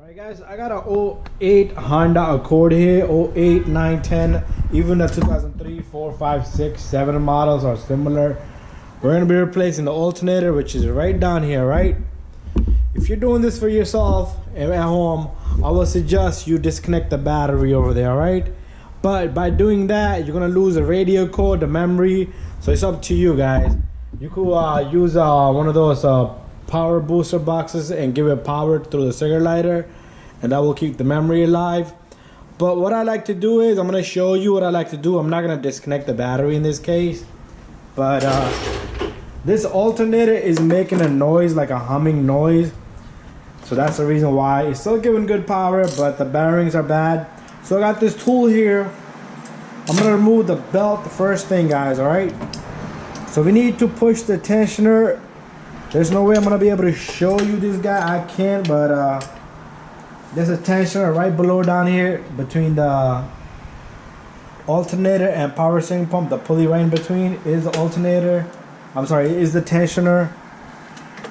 Alright guys, I got a 08 Honda Accord here, 08, 9, 10, even the 2003, 4, 5, 6, 7 models are similar. We're going to be replacing the alternator, which is right down here, right? If you're doing this for yourself at home, I would suggest you disconnect the battery over there, right? But by doing that, you're going to lose the radio code, the memory, so it's up to you guys. You could use one of those power booster boxes and give it power through the cigarette lighter, and that will keep the memory alive. But what I like to do is, I'm going to show you what I like to do. I'm not going to disconnect the battery in this case, but this alternator is making a noise, like a humming noise, so that's the reason why. It's still giving good power, but the bearings are bad. So I got this tool here. I'm going to remove the belt the first thing, guys, alright? So we need to push the tensioner. There's no way I'm going to be able to show you this guy. I can, but there's a tensioner right below down here between the alternator and power steering pump. The pulley right in between is the alternator. I'm sorry, is the tensioner.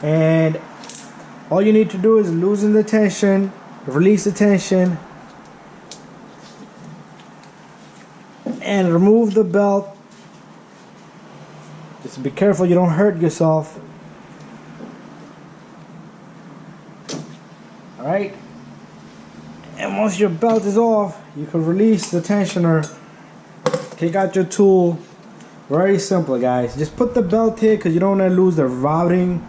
And all you need to do is loosen the tension, release the tension, and remove the belt. Just be careful you don't hurt yourself. Alright, and once your belt is off, you can release the tensioner, take out your tool. Very simple, guys. Just put the belt here because you don't want to lose the routing,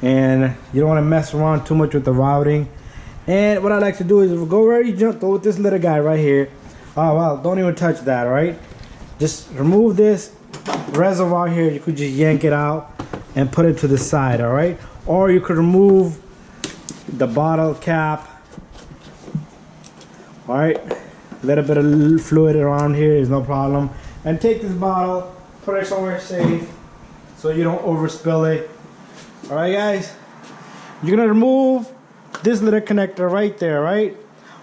and you don't want to mess around too much with the routing. And what I like to do is go very gentle with this little guy right here. Oh well, don't even touch that, alright? Just remove this reservoir here. You could just yank it out and put it to the side, alright? Or you could remove the bottle cap. Alright, a little bit of fluid around here is no problem. And take this bottle, put it somewhere safe so you don't overspill it. Alright guys, you're gonna remove this little connector right there, right?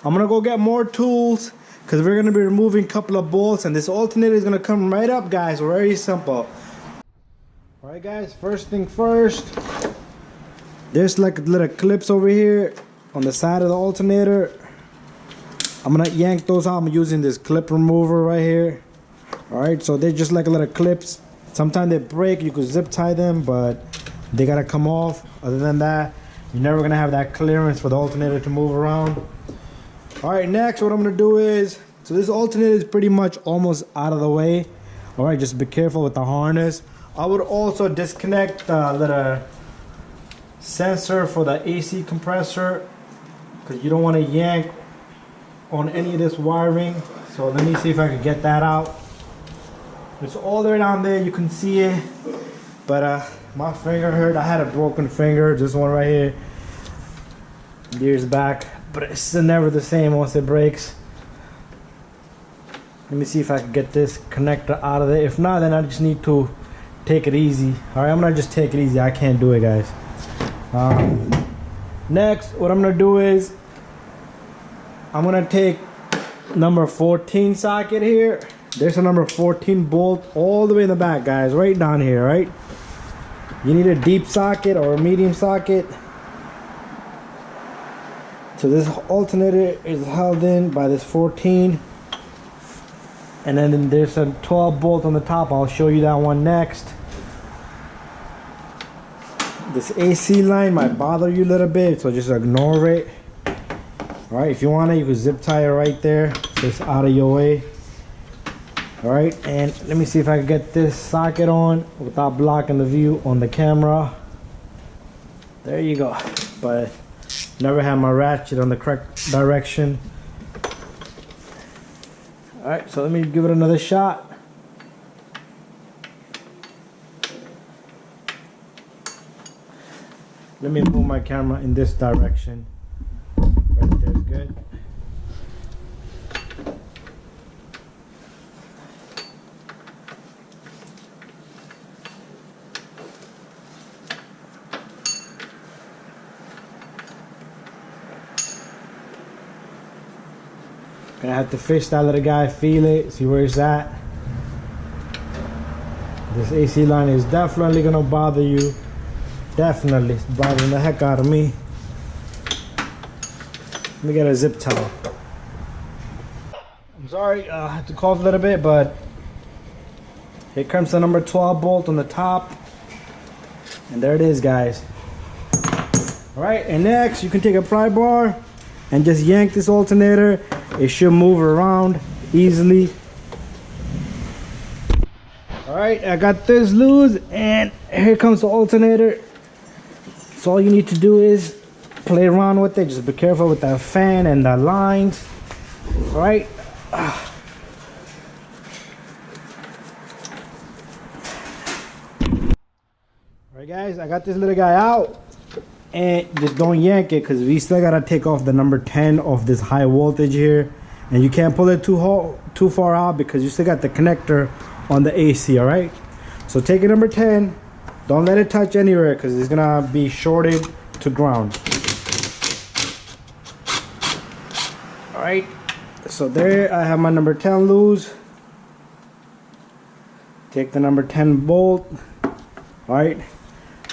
I'm gonna go get more tools because we're gonna be removing a couple of bolts, and this alternator is gonna come right up, guys. Very simple. Alright guys, first thing first, there's like little clips over here on the side of the alternator. I'm gonna yank those out. I'm using this clip remover right here. Alright, so they're just like little clips. Sometimes they break, you could zip tie them, but they gotta come off. Other than that, you're never gonna have that clearance for the alternator to move around. Alright, next what I'm gonna do is, so this alternator is pretty much almost out of the way. Alright, just be careful with the harness. I would also disconnect the little sensor for the AC compressor, because you don't want to yank on any of this wiring. So let me see if I can get that out. It's all the way down there, you can see it, but my finger hurt. I had a broken finger, this one right here, years back, but it's never the same once it breaks. Let me see if I can get this connector out of there. If not, then I just need to take it easy. Alright, I'm gonna just take it easy. I can't do it, guys. Next, what I'm gonna do is, I'm gonna take number 14 socket here. There's a number 14 bolt all the way in the back, guys, right down here, right? You need a deep socket or a medium socket. So this alternator is held in by this 14. And then there's a 12 bolt on the top. I'll show you that one next. This AC line might bother you a little bit, so just ignore it. Alright, if you want it, you can zip tie it right there, just out of your way. Alright, and let me see if I can get this socket on without blocking the view on the camera. There you go. But never had my ratchet on the correct direction. Alright, so let me give it another shot. Let me move my camera in this direction. Right there is good. Gonna have to fish that little guy, feel it, see where it's at. This AC line is definitely gonna bother you. Definitely, it's bothering the heck out of me. Let me get a zip tie. I'm sorry, I had to cough a little bit, but here comes the number 12 bolt on the top. And there it is, guys. Alright, and next you can take a pry bar and just yank this alternator. It should move around easily. Alright, I got this loose, and here comes the alternator. So all you need to do is play around with it. Just be careful with that fan and the lines. Alright. Alright guys, I got this little guy out. And just don't yank it, because we still gotta take off the number 10 of this high voltage here. And you can't pull it too far out, because you still got the connector on the AC. Alright, so take it number 10. Don't let it touch anywhere, because it's gonna be shorted to ground. Alright, so there I have my number 10 loose. Take the number 10 bolt. Alright,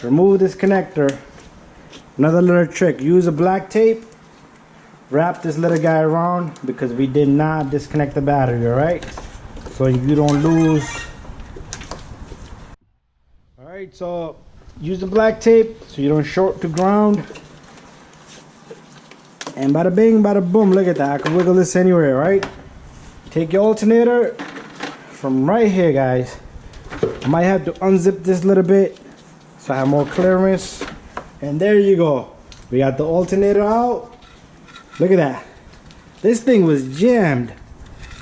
remove this connector. Another little trick, use a black tape. Wrap this little guy around, because we did not disconnect the battery. Alright, so you don't lose. Alright, so use the black tape so you don't short to ground. And bada bing, bada boom, look at that. I can wiggle this anywhere, right? Take your alternator from right here, guys. I might have to unzip this a little bit so I have more clearance. And there you go. We got the alternator out. Look at that. This thing was jammed.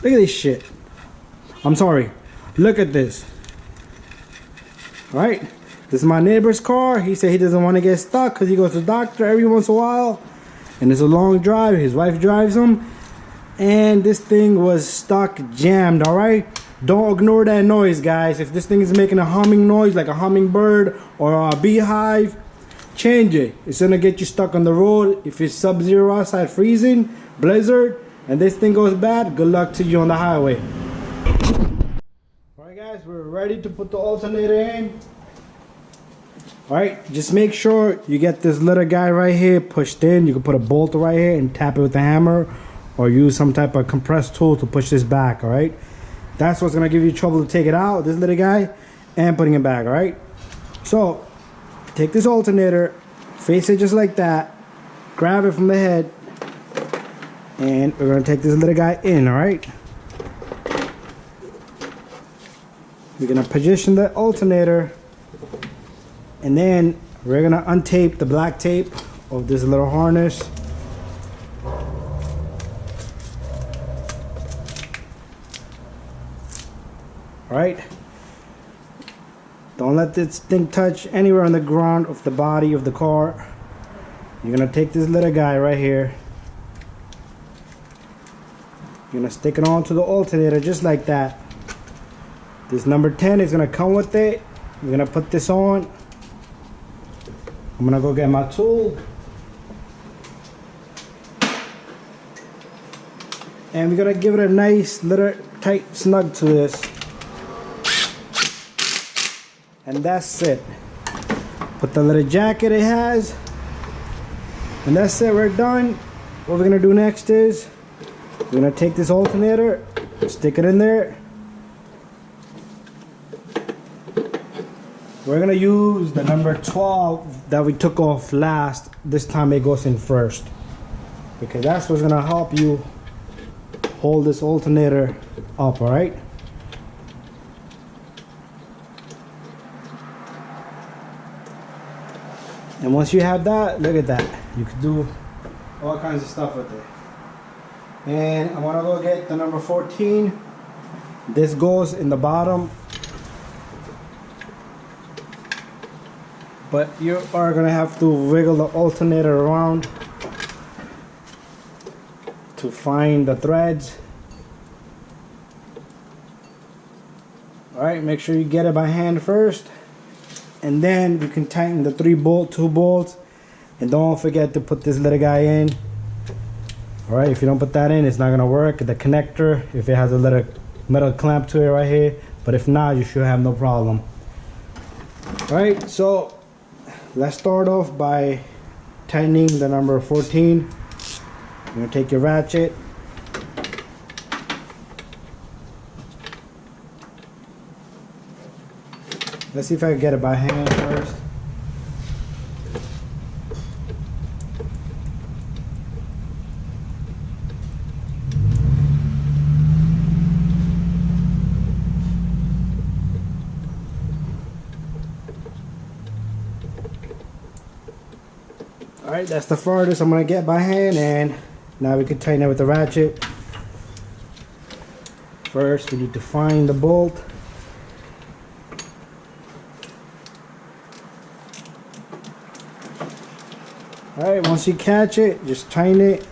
Look at this shit. I'm sorry. Look at this. Alright. This is my neighbor's car. He said he doesn't want to get stuck because he goes to the doctor every once in a while. And it's a long drive. His wife drives him. And this thing was stuck, jammed. Alright. Don't ignore that noise, guys. If this thing is making a humming noise like a hummingbird or a beehive, change it. It's gonna get you stuck on the road. If it's sub-zero outside, freezing, blizzard, and this thing goes bad, good luck to you on the highway. Alright guys, we're ready to put the alternator in. Alright, just make sure you get this little guy right here pushed in. You can put a bolt right here and tap it with a hammer, or use some type of compressed tool to push this back. Alright, that's what's gonna give you trouble to take it out, this little guy, and putting it back. Alright, so take this alternator, face it just like that, grab it from the head, and we're going to take this little guy in. Alright, we're going to position the alternator, and then we're going to untape the black tape of this little harness. Alright, don't let this thing touch anywhere on the ground of the body of the car. You're gonna take this little guy right here. You're gonna stick it onto the alternator just like that. This number 10 is gonna come with it. We're gonna put this on. I'm gonna go get my tool. And we're gonna give it a nice little tight snug to this. And that's it. Put the little jacket it has. And that's it, we're done. What we're gonna do next is we're gonna take this alternator, stick it in there. We're gonna use the number 12 that we took off last. This time it goes in first, because that's what's gonna help you hold this alternator up. Alright, and once you have that, look at that, you can do all kinds of stuff with it. And I want to go get the number 14. This goes in the bottom, but you are gonna have to wiggle the alternator around to find the threads. Alright, make sure you get it by hand first, and then you can tighten the two bolts, and don't forget to put this little guy in. Alright, if you don't put that in, it's not gonna work. The connector, if it has a little metal clamp to it right here, but if not, you should have no problem. Alright, so let's start off by tightening the number 14. You're gonna take your ratchet. Let's see if I can get it by hand first. Alright, that's the farthest I'm gonna get by hand, and now we can tighten it with the ratchet. First, we need to find the bolt. Alright, once you catch it, just tighten it.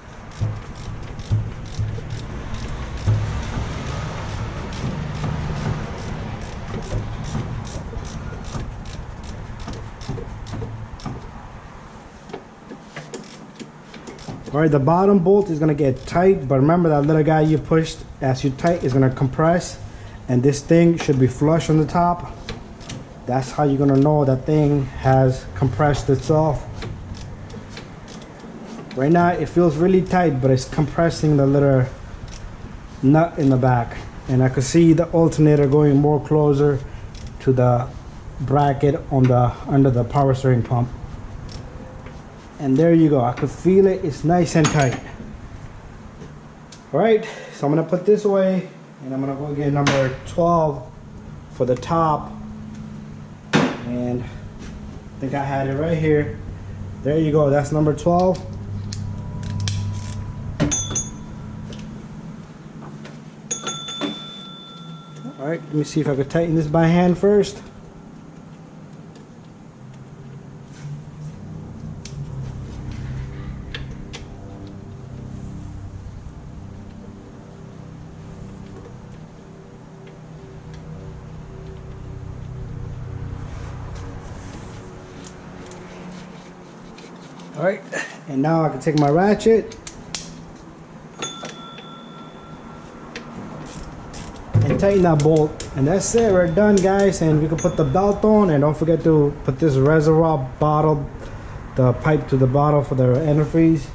Alright, the bottom bolt is going to get tight, but remember that little guy you pushed as you tight is going to compress, and this thing should be flush on the top. That's how you're going to know that thing has compressed itself. Right now it feels really tight, but it's compressing the little nut in the back, and I could see the alternator going more closer to the bracket on the under the power steering pump. And there you go, I could feel it, it's nice and tight. Alright, so I'm gonna put this away, and I'm gonna go get number 12 for the top. And I think I had it right here. There you go, that's number 12. Alright, let me see if I could tighten this by hand first. Alright, and now I can take my ratchet and tighten that bolt, and that's it, we're done guys. And we can put the belt on, and don't forget to put this reservoir bottle, the pipe to the bottle for the antifreeze.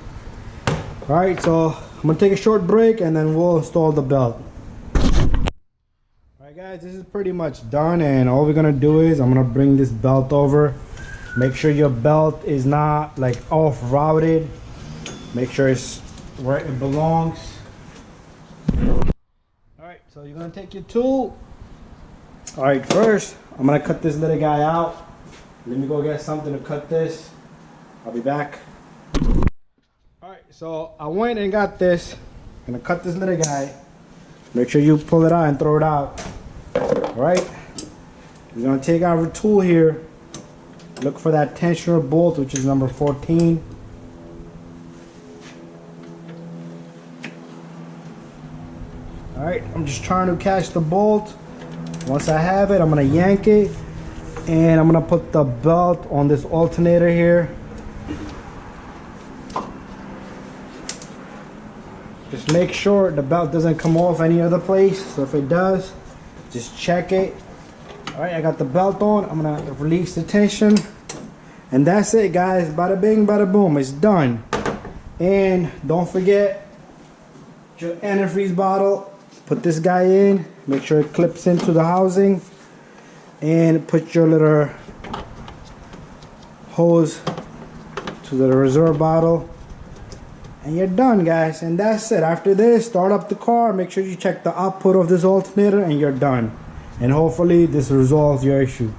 Alright, so I'm gonna take a short break and then we'll install the belt. Alright guys, this is pretty much done, and all we're gonna do is I'm gonna bring this belt over. Make sure your belt is not like off routed. Make sure it's where it belongs. Alright, so you're gonna take your tool. Alright, first I'm gonna cut this little guy out. Let me go get something to cut this. I'll be back. Alright, so I went and got this. I'm gonna cut this little guy. Make sure you pull it out and throw it out. Alright, we're gonna take our tool here. Look for that tensioner bolt, which is number 14. Alright, I'm just trying to catch the bolt. Once I have it, I'm going to yank it, and I'm going to put the belt on this alternator here. Just make sure the belt doesn't come off any other place. So if it does, just check it. Alright, I got the belt on. I'm going to release the tension. And that's it guys. Bada bing, bada boom. It's done. And don't forget your antifreeze bottle. Put this guy in. Make sure it clips into the housing. And put your little hose to the reserve bottle. And you're done guys. And that's it. After this, start up the car. Make sure you check the output of this alternator, and you're done. And hopefully this resolves your issue.